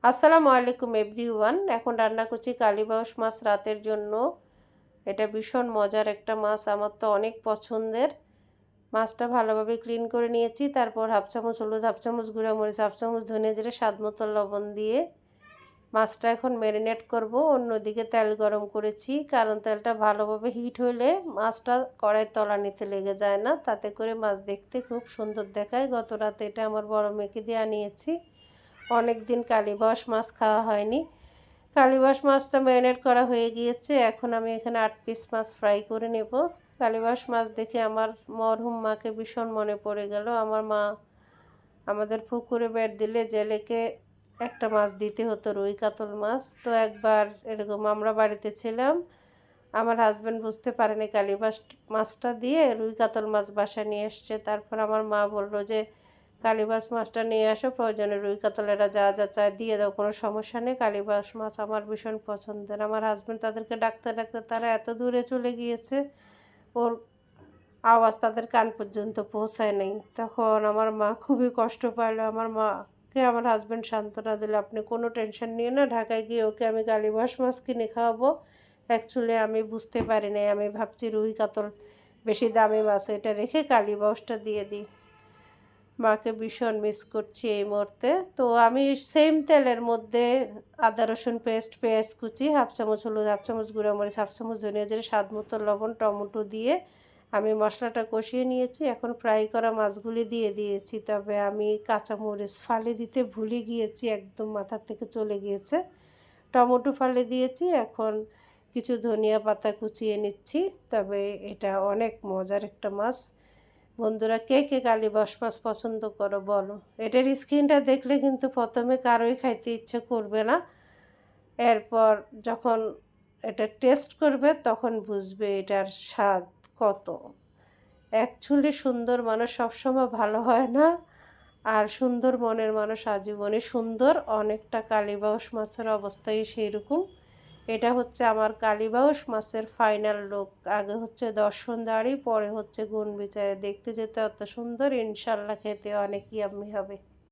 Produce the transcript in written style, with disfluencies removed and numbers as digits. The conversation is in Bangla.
আসসালামু আলাইকুম এভরিওয়ান। এখন রান্না করছি কালীবাউস মাছ রাতের জন্য। এটা ভীষণ মজার একটা মাছ, আমার তো অনেক পছন্দের। মাছটা ভালোভাবে ক্লিন করে নিয়েছি, তারপর হাফ চামচ হলুদ, হাফ চামচ গুঁড়া মরিচ, হাফ চামচ ধনে জিরে, স্বাদ মতো লবণ দিয়ে মাছটা এখন ম্যারিনেট করব। অন্যদিকে তেল গরম করেছি, কারণ তেলটা ভালোভাবে হিট হলে মাছটা কড়াইয়ের তলানিতে লেগে যায় না, তাতে করে মাছ দেখতে খুব সুন্দর দেখায়। গত রাতে এটা আমার বড় মেয়েকে দিয়ে আনিয়েছি। অনেক দিন কালীবাউস মাছ খাওয়া হয়নি। কালীবাউস মাছটা ম্যারিনেট করা হয়ে গিয়েছে। এখন আমি এখানে 8 পিস মাছ ফ্রাই করে নেব। কালীবাউস মাছ দেখে আমার মরহুম মাকে ভীষণ মনে পড়ে গেল। আমার মা আমাদের পুকুরে বেড় দিলে জেলেকে একটা মাছ দিতে হতো, রুই কাতল মাছ। তো একবার এরকম আমরা বাড়িতে ছিলাম, আমার হাজব্যান্ড বুঝতে পারেনি কালীবাউস মাছটা দিয়ে রুই কাতল মাছ বাসায় নিয়ে এসছে। তারপর আমার মা বলল যে কালীবাউস মাছটা নিয়ে আসো, প্রয়োজনে রুই কাতলেরা যা যা চায় দিয়ে দাও, কোনো সমস্যা নেই। কালীবাউস মাছ আমার ভীষণ পছন্দের। আমার হাজব্যান্ড তাদেরকে ডাকতে ডাকতে তারা এত দূরে চলে গিয়েছে, ওর আওয়াজ তাদের কান পর্যন্ত পৌঁছায় নাই। তখন আমার মা খুবই কষ্ট পাইলো। আমার মাকে আমার হাজব্যান্ড সান্ত্বনা দিল, আপনি কোনো টেনশন নিয়ে না, ঢাকায় গিয়ে ওকে আমি কালীবাউস মাছ কিনে খাওয়াবো। অ্যাকচুয়ালি আমি বুঝতে পারি নাই, আমি ভাবছি রুই কাতল বেশি দামি মাছ, এটা রেখে কালীবাউসটা দিয়ে দিই। মাকে ভীষণ মিস করছি এই মুহূর্তে। তো আমি সেম তেলের মধ্যে আদা রসুন পেস্ট, পেঁয়াজ কুচি, হাফ চামচ হলুদ, হাফ চামচ গুঁড়া মরিচ, হাফ চামচ ধনিয়া জিরে, স্বাদ মতো লবণ, টমেটো দিয়ে আমি মশলাটা কষিয়ে নিয়েছি। এখন ফ্রাই করা মাছগুলি দিয়ে দিয়েছি, তবে আমি কাঁচামরিচ ফালি দিতে ভুলে গিয়েছি, একদম মাথার থেকে চলে গিয়েছে। টমেটো ফালি দিয়েছি, এখন কিছু ধনিয়া পাতা কুচিয়ে নিচ্ছি। তবে এটা অনেক মজার একটা মাছ। বন্ধুরা, কে কে কালীবাউস মাছ পছন্দ করো বলো। এটার স্কিনটা দেখলে কিন্তু প্রথমে কারোই খাইতে ইচ্ছে করবে না, এরপর যখন এটা টেস্ট করবে তখন বুঝবে এটার স্বাদ কত। অ্যাকচুয়ালি সুন্দর মানুষ সবসময় ভালো হয় না, আর সুন্দর মনের মানুষ আজীবনে সুন্দর। অনেকটা কালীবাউস মাছের অবস্থাই সেই রকম। এটা হচ্ছে আমার কালীবাউস মাছের ফাইনাল লুক। আগে হচ্ছে দর্শনদারি, পরে হচ্ছে গুণ বিচারে। দেখতে যেতে অত সুন্দর, ইনশাল্লাহ খেতে অনেক ইয়াম্মি হবে।